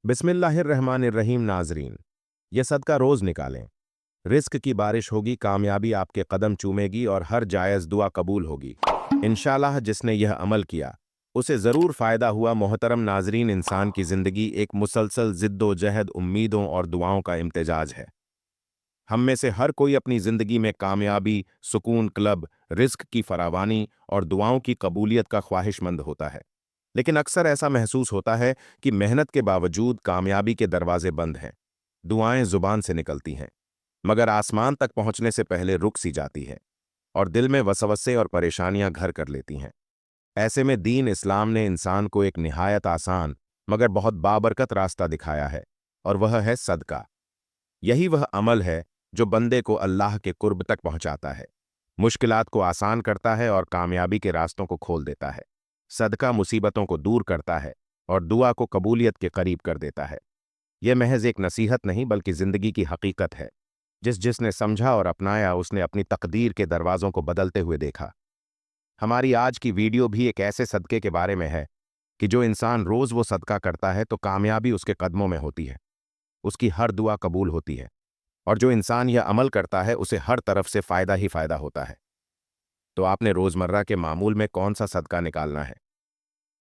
बिस्मिल्लाहिर्रहमानिर्रहीम। नाजरीन, ये सदका रोज़ निकालें। रिस्क की बारिश होगी, कामयाबी आपके कदम चूमेगी और हर जायज़ दुआ कबूल होगी इंशाअल्लाह। जिसने यह अमल किया उसे ज़रूर फ़ायदा हुआ। मोहतरम नाजरीन, इंसान की ज़िंदगी एक मुसलसल ज़िद्दोजहद, उम्मीदों और दुआओं का इम्तिजाज है। हम में से हर कोई अपनी ज़िंदगी में कामयाबी, सुकून, क्लब, रिस्क की फरावानी और दुआओं की कबूलियत का ख्वाहिशमंद होता है। लेकिन अक्सर ऐसा महसूस होता है कि मेहनत के बावजूद कामयाबी के दरवाजे बंद हैं। दुआएं जुबान से निकलती हैं, मगर आसमान तक पहुंचने से पहले रुक सी जाती है और दिल में वसवसे और परेशानियां घर कर लेती हैं। ऐसे में दीन इस्लाम ने इंसान को एक निहायत आसान मगर बहुत बाबरकत रास्ता दिखाया है, और वह है सदका। यही वह अमल है जो बंदे को अल्लाह के कुर्ब तक पहुंचाता है, मुश्किलात को आसान करता है और कामयाबी के रास्तों को खोल देता है। सदका मुसीबतों को दूर करता है और दुआ को कबूलियत के करीब कर देता है। यह महज एक नसीहत नहीं बल्कि जिंदगी की हकीकत है। जिसने समझा और अपनाया उसने अपनी तकदीर के दरवाजों को बदलते हुए देखा। हमारी आज की वीडियो भी एक ऐसे सदके के बारे में है कि जो इंसान रोज वो सदका करता है तो कामयाबी उसके कदमों में होती है, उसकी हर दुआ कबूल होती है, और जो इंसान यह अमल करता है उसे हर तरफ से फायदा ही फायदा होता है। तो आपने रोजमर्रा के मामूल में कौन सा सदका निकालना है,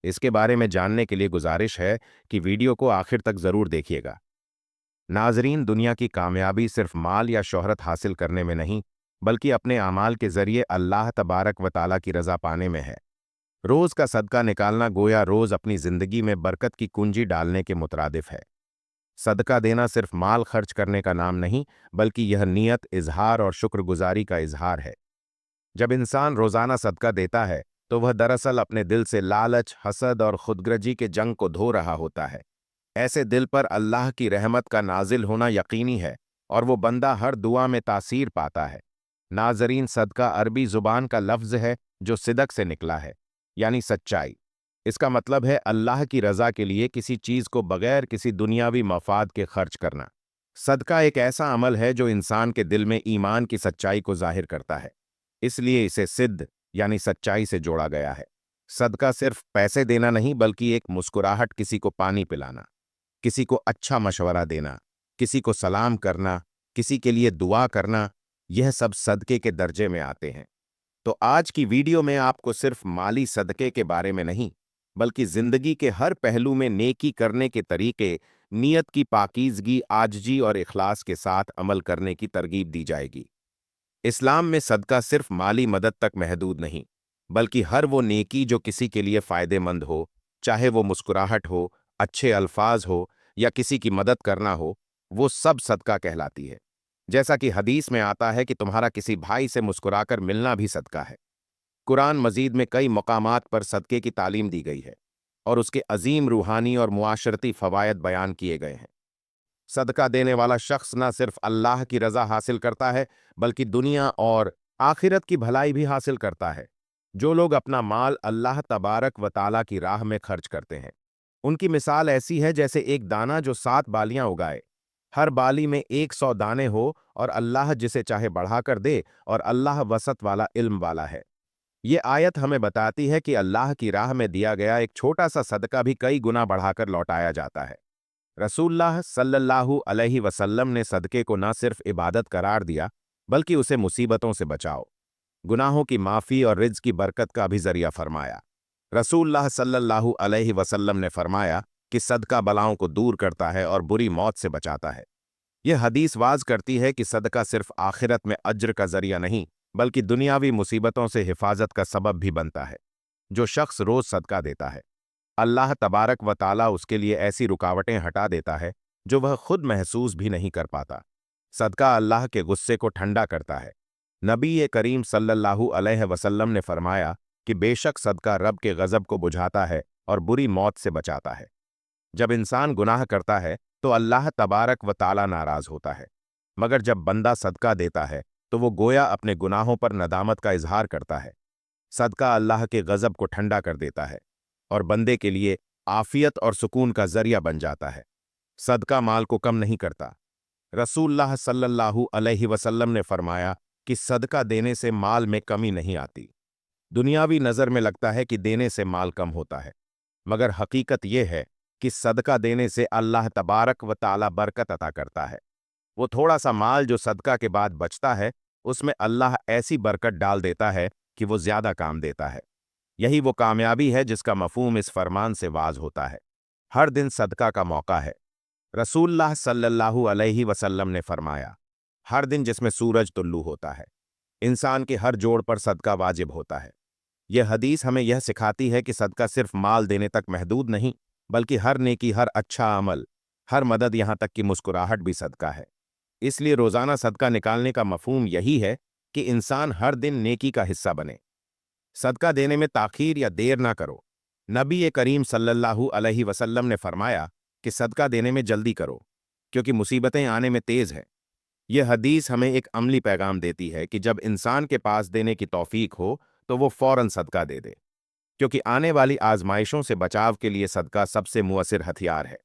इसके बारे में जानने के लिए गुजारिश है कि वीडियो को आखिर तक जरूर देखिएगा। नाजरीन, दुनिया की कामयाबी सिर्फ माल या शोहरत हासिल करने में नहीं बल्कि अपने आमाल के जरिए अल्लाह तबारक व ताला की रजा पाने में है। रोज का सदका निकालना गोया रोज अपनी जिंदगी में बरकत की कुंजी डालने के मुतरादिफ है। सदका देना सिर्फ माल खर्च करने का नाम नहीं बल्कि यह नियत, इजहार और शुक्रगुजारी का इजहार है। जब इंसान रोजाना सदका देता है तो वह दरअसल अपने दिल से लालच, हसद और खुदगर्जी के जंग को धो रहा होता है। ऐसे दिल पर अल्लाह की रहमत का नाजिल होना यकीनी है और वो बंदा हर दुआ में तासीर पाता है। नाजरीन, सदका अरबी जुबान का लफ्ज है जो सिदक से निकला है, यानी सच्चाई। इसका मतलब है अल्लाह की रजा के लिए किसी चीज को बगैर किसी दुनियावी मफाद के खर्च करना। सदका एक ऐसा अमल है जो इंसान के दिल में ईमान की सच्चाई को जाहिर करता है, इसलिए इसे सिद्ध यानी सच्चाई से जोड़ा गया है। सदका सिर्फ पैसे देना नहीं बल्कि एक मुस्कुराहट, किसी को पानी पिलाना, किसी को अच्छा मशवरा देना, किसी को सलाम करना, किसी के लिए दुआ करना, यह सब सदके के दर्जे में आते हैं। तो आज की वीडियो में आपको सिर्फ माली सदके के बारे में नहीं बल्कि जिंदगी के हर पहलू में नेकी करने के तरीके, नियत की पाकीज़गी, आजिज़ी और इखलास के साथ अमल करने की तरगीब दी जाएगी। इस्लाम में सदका सिर्फ माली मदद तक महदूद नहीं बल्कि हर वो नेकी जो किसी के लिए फ़ायदेमंद हो, चाहे वो मुस्कुराहट हो, अच्छे अल्फाज हो या किसी की मदद करना हो, वो सब सदका कहलाती है। जैसा कि हदीस में आता है कि तुम्हारा किसी भाई से मुस्कुराकर मिलना भी सदका है। कुरान मजीद में कई मकामात पर सदके की तालीम दी गई है और उसके अजीम रूहानी और मुआशरती फ़वायद बयान किए गए हैं। सदका देने वाला शख्स न सिर्फ अल्लाह की रज़ा हासिल करता है बल्कि दुनिया और आखिरत की भलाई भी हासिल करता है। जो लोग अपना माल अल्लाह तबारक व ताला की राह में खर्च करते हैं, उनकी मिसाल ऐसी है जैसे एक दाना जो 7 बालियां उगाए, हर बाली में 100 दाने हो और अल्लाह जिसे चाहे बढ़ाकर दे, और अल्लाह वसत वाला, इल्म वाला है। ये आयत हमें बताती है कि अल्लाह की राह में दिया गया एक छोटा सा सदका भी कई गुना बढ़ाकर लौटाया जाता है। रसूलुल्लाह सल्लल्लाहु अलैहि वसल्लम ने सदके को न सिर्फ इबादत करार दिया बल्कि उसे मुसीबतों से बचाओ, गुनाहों की माफ़ी और रिज़्क़ की बरकत का भी जरिया फरमाया। रसूलुल्लाह सल्लल्लाहु अलैहि वसल्लम ने फरमाया कि सदका बलाओं को दूर करता है और बुरी मौत से बचाता है। यह हदीस वाज करती है कि सदका सिर्फ आखिरत में अज्र का जरिया नहीं बल्कि दुनियावी मुसीबतों से हिफाजत का सबब भी बनता है। जो शख्स रोज सदका देता है, अल्लाह तबारक व ताला उसके लिए ऐसी रुकावटें हटा देता है जो वह खुद महसूस भी नहीं कर पाता। सदका अल्लाह के गुस्से को ठंडा करता है। नबी करीम सल्लल्लाहु अलैहि वसल्लम ने फरमाया कि बेशक सदका रब के गज़ब को बुझाता है और बुरी मौत से बचाता है। जब इंसान गुनाह करता है तो अल्लाह तबारक व ताला नाराज होता है, मगर जब बंदा सदका देता है तो वो गोया अपने गुनाहों पर नदामत का इजहार करता है। सदका अल्लाह के गज़ब को ठंडा कर देता है और बंदे के लिए आफियत और सुकून का जरिया बन जाता है। सदका माल को कम नहीं करता। रसूलुल्लाह सल्लल्लाहु अलैहि वसल्लम ने फरमाया कि सदका देने से माल में कमी नहीं आती। दुनियावी नज़र में लगता है कि देने से माल कम होता है, मगर हकीकत यह है कि सदका देने से अल्लाह तबारक व ताला बरकत अता करता है। वो थोड़ा सा माल जो सदका के बाद बचता है, उसमें अल्लाह ऐसी बरकत डाल देता है कि वो ज्यादा काम देता है। यही वो कामयाबी है जिसका मफहूम इस फरमान से वाज होता है। हर दिन सदका का मौका है। रसूलुल्लाह सल्लल्लाहु अलैहि वसल्लम ने फरमाया, हर दिन जिसमें सूरज तुल्लू होता है, इंसान के हर जोड़ पर सदका वाजिब होता है। यह हदीस हमें यह सिखाती है कि सदका सिर्फ माल देने तक महदूद नहीं, बल्कि हर नेकी, हर अच्छा अमल, हर मदद, यहाँ तक कि मुस्कुराहट भी सदका है। इसलिए रोजाना सदका निकालने का मफहूम यही है कि इंसान हर दिन नेकी का हिस्सा बने। सदका देने में ताखीर या देर ना करो। नबी करीम सल्लल्लाहु अलैहि वसल्लम ने फरमाया कि सदका देने में जल्दी करो, क्योंकि मुसीबतें आने में तेज है। यह हदीस हमें एक अमली पैगाम देती है कि जब इंसान के पास देने की तौफीक हो तो वो फौरन सदका दे दे, क्योंकि आने वाली आजमाइशों से बचाव के लिए सदका सबसे मुअस्सिर हथियार है।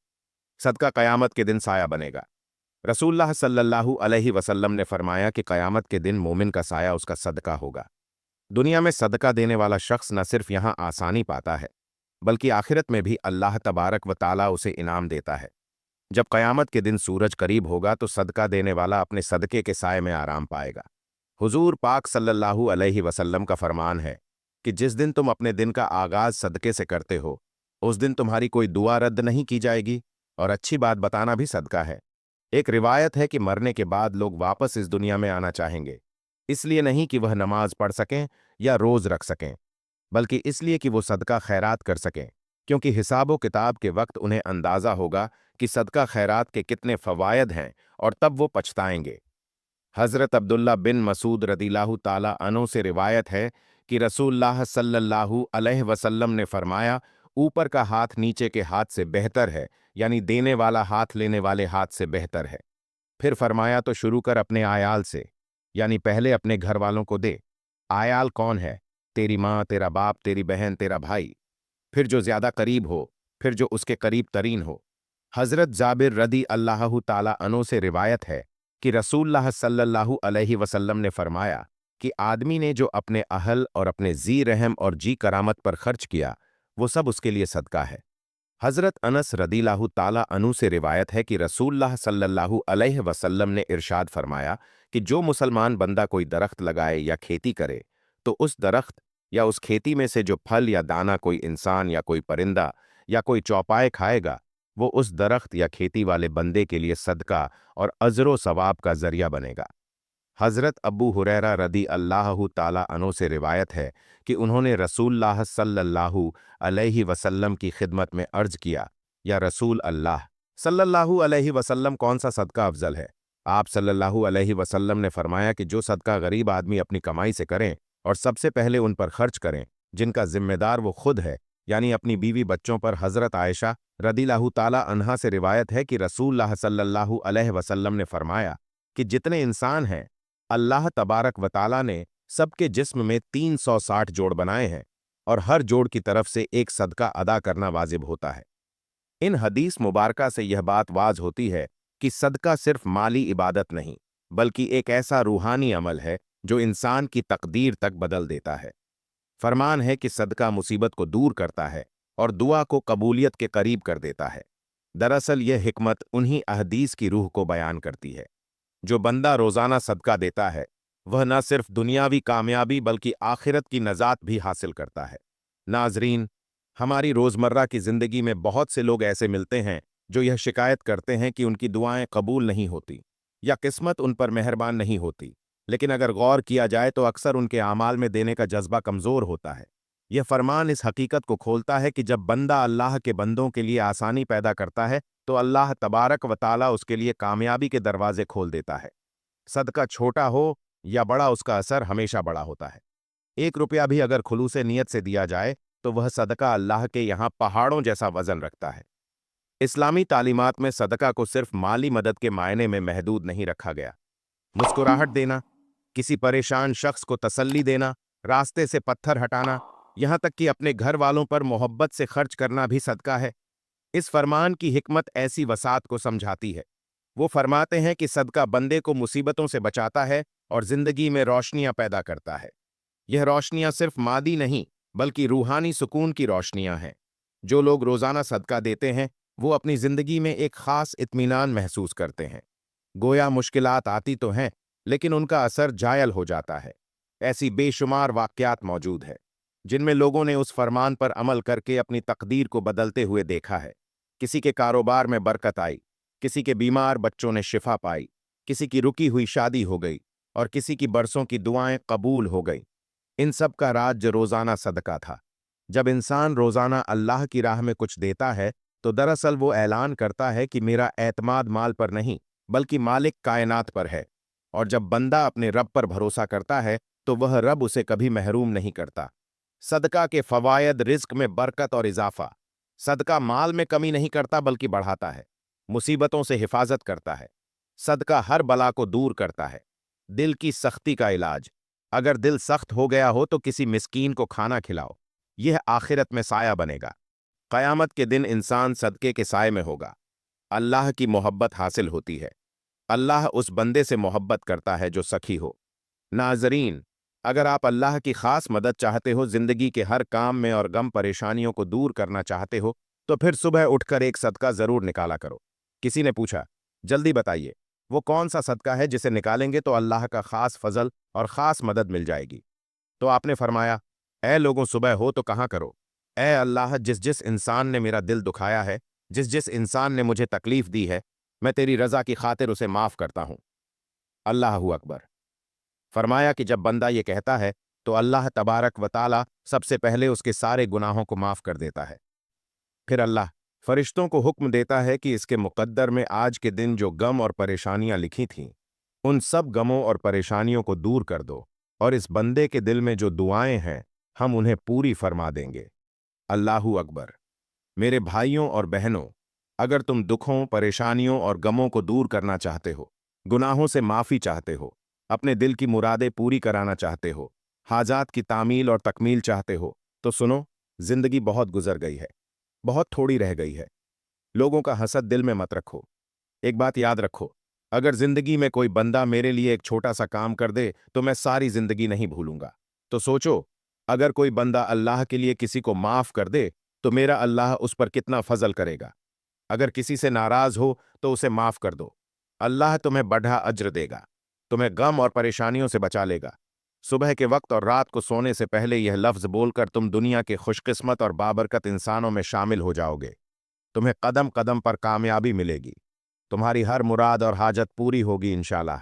सदका क़यामत के दिन साया बनेगा। रसूलुल्लाह सल्लल्लाहु अलैहि वसल्लम ने फरमाया कि क़यामत के दिन मोमिन का साया उसका सदका होगा। दुनिया में सदका देने वाला शख्स न सिर्फ यहाँ आसानी पाता है, बल्कि आखिरत में भी अल्लाह तबारक व ताला उसे इनाम देता है। जब क़यामत के दिन सूरज करीब होगा तो सदका देने वाला अपने सदके के साए में आराम पाएगा। हुजूर पाक सल्लल्लाहु अलैहि वसल्लम का फरमान है कि जिस दिन तुम अपने दिन का आगाज सदके से करते हो, उस दिन तुम्हारी कोई दुआ रद्द नहीं की जाएगी, और अच्छी बात बताना भी सदका है। एक रिवायत है कि मरने के बाद लोग वापस इस दुनिया में आना चाहेंगे, इसलिए नहीं कि वह नमाज पढ़ सकें या रोज रख सकें, बल्कि इसलिए कि वो सदका खैरात कर सकें, क्योंकि हिसाबो किताब के वक्त उन्हें अंदाजा होगा कि सदका खैरात के कितने फवायद हैं, और तब वो पछताएंगे। हज़रत अब्दुल्ला बिन मसूद रदिल्लाहु ताला अन्हु से रिवायत है कि रसूलुल्लाह सल्लल्लाहु अलैहि वसल्लम ने फरमाया, ऊपर का हाथ नीचे के हाथ से बेहतर है, यानी देने वाला हाथ लेने वाले हाथ से बेहतर है। फिर फरमाया, तो शुरू कर अपने आयाल से, यानी पहले अपने घर वालों को दे। आयाल कौन है? तेरी माँ, तेरा बाप, तेरी बहन, तेरा भाई, फिर जो ज्यादा करीब हो, फिर जो उसके करीब तरीन हो। हजरत जाबिर रदी अल्लाह ताला अन्हु से रिवायत है कि रसूलुल्लाह सल्लल्लाहु अलैहि वसल्लम ने फरमाया कि आदमी ने जो अपने अहल और अपने जी रहम और जी करामत पर खर्च किया, वो सब उसके लिए सदका है। हजरत अनस रदिल्लाहु ताला अन्हु से रिवायत है कि रसूलुल्लाह सल्लल्लाहु अलैहि वसल्लम ने इरशाद फरमाया कि जो मुसलमान बंदा कोई दरख्त लगाए या खेती करे, तो उस दरख्त या उस खेती में से जो फल या दाना कोई इंसान या कोई परिंदा या कोई चौपाए खाएगा, वो उस दरख्त या खेती वाले बंदे के लिए सदका और अजर सवाब का जरिया बनेगा। हज़रत अबू हुरैरा रदी अल्लाह ताला अन्हु से रिवायत है कि उन्होंने रसूलुल्लाह सल्लल्लाहु अलैहि वसल्लम की खिदमत में अर्ज किया, या रसूल अल्लाह सल्लल्लाहु अलैहि वसल्लम, कौन सा सदका अफजल है? आप सल्लल्लाहु अलैहि वसल्लम ने फरमाया कि जो सदका गरीब आदमी अपनी कमाई से करें और सबसे पहले उन पर खर्च करें जिनका जिम्मेदार वो खुद है, यानी अपनी बीवी बच्चों पर। हज़रत आयशा रदिल्लाहु ताला अन्हा से रिवायत है कि रसूलुल्लाह सल्लल्लाहु अलैहि वसल्लम ने फरमाया कि जितने इंसान हैं, अल्लाह तबारक व ताला ने सबके जिस्म में 360 जोड़ बनाए हैं, और हर जोड़ की तरफ से एक सदका अदा करना वाजिब होता है। इन हदीस मुबारका से यह बात वाज होती है कि सदका सिर्फ माली इबादत नहीं, बल्कि एक ऐसा रूहानी अमल है जो इंसान की तकदीर तक बदल देता है। फरमान है कि सदका मुसीबत को दूर करता है और दुआ को कबूलियत के करीब कर देता है। दरअसल यह हिकमत उन्हीं अहदीस की रूह को बयान करती है। जो बंदा रोजाना सदका देता है, वह न सिर्फ दुनियावी कामयाबी बल्कि आखिरत की नजात भी हासिल करता है। नाजरीन, हमारी रोजमर्रा की जिंदगी में बहुत से लोग ऐसे मिलते हैं जो यह शिकायत करते हैं कि उनकी दुआएं कबूल नहीं होती या किस्मत उन पर मेहरबान नहीं होती। लेकिन अगर गौर किया जाए तो अक्सर उनके आमाल में देने का जज्बा कमजोर होता है। यह फरमान इस हकीकत को खोलता है कि जब बंदा अल्लाह के बंदों के लिए आसानी पैदा करता है, तो अल्लाह तबारक व ताला उसके लिए कामयाबी के दरवाजे खोल देता है। सदका छोटा हो या बड़ा, उसका असर हमेशा बड़ा होता है। 1 रुपया भी अगर खुलूसे नियत से दिया जाए तो वह सदका अल्लाह के यहाँ पहाड़ों जैसा वजन रखता है। इस्लामी तालीमात में सदका को सिर्फ माली मदद के मायने में महदूद नहीं रखा गया। मुस्कुराहट देना, किसी परेशान शख्स को तसल्ली देना, रास्ते से पत्थर हटाना, यहाँ तक कि अपने घर वालों पर मोहब्बत से खर्च करना भी सदका है। इस फरमान की हिकमत ऐसी वसात को समझाती है। वो फरमाते हैं कि सदका बंदे को मुसीबतों से बचाता है और जिंदगी में रोशनियां पैदा करता है। यह रोशनियां सिर्फ मादी नहीं, बल्कि रूहानी सुकून की रोशनियां हैं। जो लोग रोजाना सदका देते हैं, وہ اپنی زندگی میں ایک خاص اطمینان محسوس کرتے ہیں۔ گویا مشکلات آتی تو ہیں، لیکن ان کا اثر جائل ہو جاتا ہے۔ ایسی بے شمار واقعات موجود ہے جن میں لوگوں نے اس فرمان پر عمل کر کے اپنی تقدیر کو بدلتے ہوئے دیکھا ہے۔ کسی کے کاروبار میں برکت آئی، کسی کے بیمار بچوں نے شفا پائی، کسی کی رکی ہوئی شادی ہو گئی، اور کسی کی برسوں کی دعائیں قبول ہو گئیں۔ ان سب کا راج روزانہ صدقہ تھا۔ جب انسان روزانہ اللہ کی راہ میں کچھ دیتا ہے تو دراصل وہ اعلان کرتا ہے کہ میرا اعتماد مال پر نہیں بلکہ مالک کائنات پر ہے، اور جب بندہ اپنے رب پر بھروسہ کرتا ہے تو وہ رب اسے کبھی محروم نہیں کرتا۔ صدقہ کے فوائد: رزق میں برکت اور اضافہ۔ صدقہ مال میں کمی نہیں کرتا بلکہ بڑھاتا ہے، مصیبتوں سے حفاظت کرتا ہے۔ صدقہ ہر بلا کو دور کرتا ہے۔ دل کی سختی کا علاج: اگر دل سخت ہو گیا ہو تو کسی مسکین کو کھانا کھلاؤ، یہ آخرت میں سایہ بنے گا۔ قیامت کے دن انسان صدقے کے سائے میں ہوگا۔ اللہ کی محبت حاصل ہوتی ہے۔ اللہ اس بندے سے محبت کرتا ہے جو سخی ہو۔ ناظرین، اگر آپ اللہ کی خاص مدد چاہتے ہو، زندگی کے ہر کام میں اور غم پریشانیوں کو دور کرنا چاہتے ہو، تو پھر صبح اٹھ کر ایک صدقہ ضرور نکالا کرو۔ کسی نے پوچھا، جلدی بتائیے، وہ کون سا صدقہ ہے جسے نکالیں گے تو اللہ کا خاص فضل اور خاص مدد مل جائے گی؟ تو آپ نے فرمایا، اے لوگوں، صبح ہو تو کہاں کرو، اے اللہ، جس جس انسان نے میرا دل دکھایا ہے، جس جس انسان نے مجھے تکلیف دی ہے، میں تیری رضا کی خاطر اسے معاف کرتا ہوں۔ اللہ اکبر۔ فرمایا کہ جب بندہ یہ کہتا ہے تو اللہ تبارک و تعالی سب سے پہلے اس کے سارے گناہوں کو معاف کر دیتا ہے۔ پھر اللہ فرشتوں کو حکم دیتا ہے کہ اس کے مقدر میں آج کے دن جو غم اور پریشانیاں لکھی تھیں، ان سب غموں اور پریشانیوں کو دور کر دو، اور اس بندے کے دل میں جو دعائیں ہیں ہم انہیں پوری فرما دیں گے۔ اللہ اکبر۔ میرے بھائیوں اور بہنوں، اگر تم دکھوں، پریشانیوں اور غموں کو دور کرنا چاہتے ہو، گناہوں سے معافی چاہتے ہو، اپنے دل کی مرادیں پوری کرانا چاہتے ہو، حاجات کی تعمیل اور تکمیل چاہتے ہو، تو سنو، زندگی بہت گزر گئی ہے، بہت تھوڑی رہ گئی ہے۔ لوگوں کا حسد دل میں مت رکھو۔ ایک بات یاد رکھو، اگر زندگی میں کوئی بندہ میرے لیے ایک چھوٹا سا کام کر دے تو میں ساری زندگی نہیں بھولوں گا۔ تو سوچو، اگر کوئی بندہ اللہ کے لیے کسی کو معاف کر دے تو میرا اللہ اس پر کتنا فضل کرے گا۔ اگر کسی سے ناراض ہو تو اسے معاف کر دو، اللہ تمہیں بڑھا اجر دے گا، تمہیں غم اور پریشانیوں سے بچا لے گا۔ صبح کے وقت اور رات کو سونے سے پہلے یہ لفظ بول کر تم دنیا کے خوش قسمت اور بابرکت انسانوں میں شامل ہو جاؤ گے۔ تمہیں قدم قدم پر کامیابی ملے گی، تمہاری ہر مراد اور حاجت پوری ہوگی انشاءاللہ۔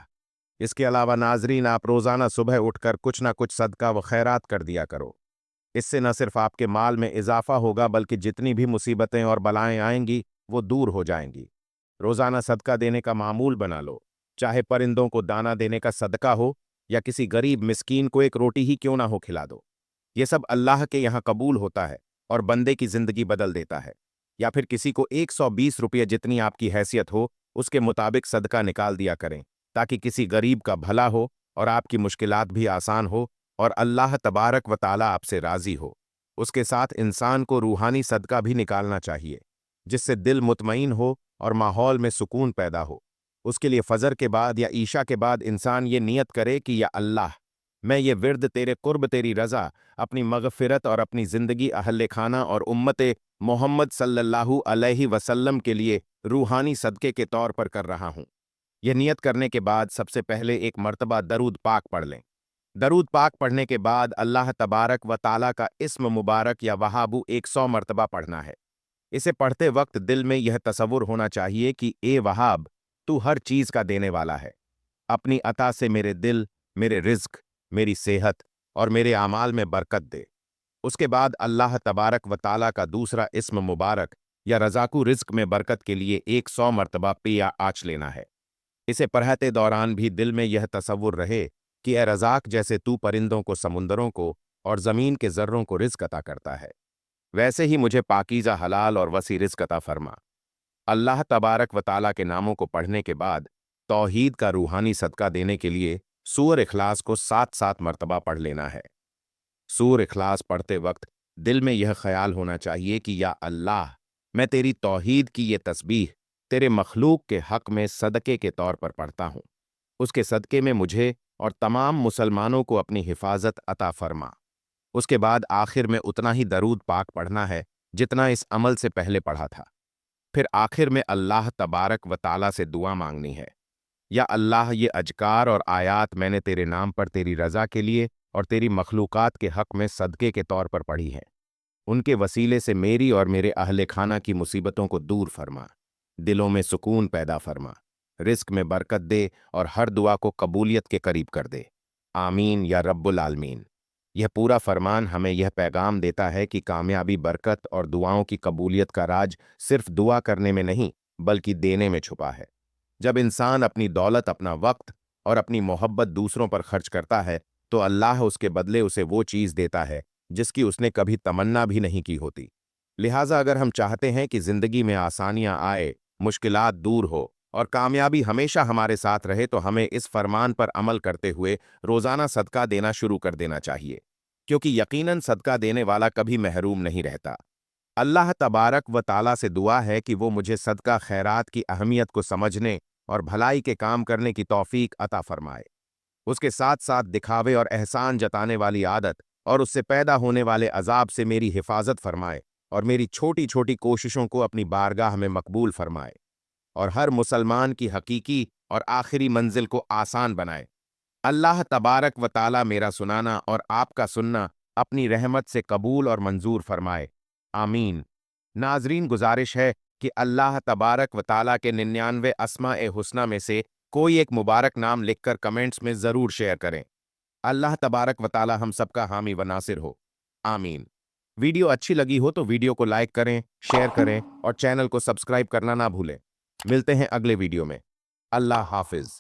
اس کے علاوہ ناظرین، آپ روزانہ صبح اٹھ کر کچھ نہ کچھ صدقہ و خیرات کر دیا کرو۔ اس سے نہ صرف آپ کے مال میں اضافہ ہوگا بلکہ جتنی بھی مصیبتیں اور بلائیں آئیں گی وہ دور ہو جائیں گی۔ روزانہ صدقہ دینے کا معمول بنا لو، چاہے پرندوں کو دانہ دینے کا صدقہ ہو یا کسی غریب مسکین کو ایک روٹی ہی کیوں نہ ہو کھلا دو۔ یہ سب اللہ کے یہاں قبول ہوتا ہے اور بندے کی زندگی بدل دیتا ہے۔ یا پھر کسی کو 120 روپے جتنی آپ کی حیثیت ہو اس کے مطابق صدقہ نکال دیا کریں، تاکہ کسی غریب کا بھلا ہو اور آپ کی مشکلات بھی آسان ہو اور اللہ تبارک و تعالی آپ سے راضی ہو۔ اس کے ساتھ انسان کو روحانی صدقہ بھی نکالنا چاہیے، جس سے دل مطمئن ہو اور ماحول میں سکون پیدا ہو۔ اس کے لیے فجر کے بعد یا عشاء کے بعد انسان یہ نیت کرے کہ یا اللہ، میں یہ ورد تیرے قرب، تیری رضا، اپنی مغفرت اور اپنی زندگی، اہل خانہ اور امت محمد صلی اللہ علیہ وسلم کے لیے روحانی صدقے کے طور پر کر رہا ہوں۔ یہ نیت کرنے کے بعد سب سے پہلے ایک مرتبہ درود پاک پڑھ لیں۔ درود پاک پڑھنے کے بعد اللہ تبارک و تعالیٰ کا اسم مبارک یا وہابو 100 مرتبہ پڑھنا ہے۔ اسے پڑھتے وقت دل میں یہ تصور ہونا چاہیے کہ اے وہاب، تو ہر چیز کا دینے والا ہے، اپنی عطا سے میرے دل، میرے رزق، میری صحت اور میرے اعمال میں برکت دے۔ اس کے بعد اللہ تبارک و تعالیٰ کا دوسرا اسم مبارک یا رزاقو، رزق میں برکت کے لیے 100 مرتبہ پیا آچ لینا ہے۔ اسے پڑھتے دوران بھی دل میں یہ تصور رہے کہ اے رزاق، جیسے تو پرندوں کو، سمندروں کو اور زمین کے ذروں کو رزق عطا کرتا ہے، ویسے ہی مجھے پاکیزہ، حلال اور وسیع رزق عطا فرما۔ اللہ تبارک و تعالیٰ کے ناموں کو پڑھنے کے بعد توحید کا روحانی صدقہ دینے کے لیے سورہ اخلاص کو 7 مرتبہ پڑھ لینا ہے۔ سورہ اخلاص پڑھتے وقت دل میں یہ خیال ہونا چاہیے کہ یا اللہ، میں تیری توحید کی یہ تسبیح تیرے مخلوق کے حق میں صدقے کے طور پر پڑھتا ہوں۔ اس کے صدقے میں مجھے اور تمام مسلمانوں کو اپنی حفاظت عطا فرما۔ اس کے بعد آخر میں اتنا ہی درود پاک پڑھنا ہے جتنا اس عمل سے پہلے پڑھا تھا۔ फिर आखिर में अल्लाह तबारक व ताला से दुआ मांगनी है, या अल्लाह ये अजकार और आयात मैंने तेरे नाम पर तेरी रज़ा के लिए और तेरी मखलूक़ात के हक़ में सदक़े के तौर पर पढ़ी हैं। उनके वसीले से मेरी और मेरे अहले खाना की मुसीबतों को दूर फरमा, दिलों में सुकून पैदा फरमा, रिस्क में बरकत दे और हर दुआ को कबूलियत के करीब कर दे। आमीन या रब्बुल आलमीन। यह पूरा फरमान हमें यह पैगाम देता है कि कामयाबी, बरकत और दुआओं की कबूलियत का राज सिर्फ दुआ करने में नहीं बल्कि देने में छुपा है। जब इंसान अपनी दौलत, अपना वक्त और अपनी मोहब्बत दूसरों पर खर्च करता है तो अल्लाह उसके बदले उसे वो चीज़ देता है जिसकी उसने कभी तमन्ना भी नहीं की होती। लिहाजा अगर हम चाहते हैं कि ज़िंदगी में आसानियां आए, मुश्किलात दूर हो और कामयाबी हमेशा हमारे साथ रहे तो हमें इस फरमान पर अमल करते हुए रोज़ाना सदका देना शुरू कर देना चाहिए, क्योंकि यकीनन सदका देने वाला कभी महरूम नहीं रहता। अल्लाह तबारक व ताला से दुआ है कि वो मुझे सदका खैरात की अहमियत को समझने और भलाई के काम करने की तौफीक अता फरमाए। उसके साथ साथ दिखावे और एहसान जताने वाली आदत और उससे पैदा होने वाले अजाब से मेरी हिफाजत फरमाए और मेरी छोटी छोटी कोशिशों को अपनी बारगाह में मकबूल फरमाए और हर मुसलमान की हकीकी और आखिरी मंजिल को आसान बनाए। अल्लाह तबारक व ताला मेरा सुनाना और आपका सुनना अपनी रहमत से कबूल और मंजूर फरमाए। आमीन। नाजरीन, गुजारिश है कि अल्लाह तबारक व ताला के 99 अस्मा-ए हुस्ना में से कोई एक मुबारक नाम लिखकर कमेंट्स में ज़रूर शेयर करें। अल्लाह तबारक व ताला हम सबका हामी व नासिर हो। आमीन। वीडियो अच्छी लगी हो तो वीडियो को लाइक करें, शेयर करें और चैनल को सब्सक्राइब करना ना भूलें। मिलते हैं अगले वीडियो में। अल्लाह हाफिज़।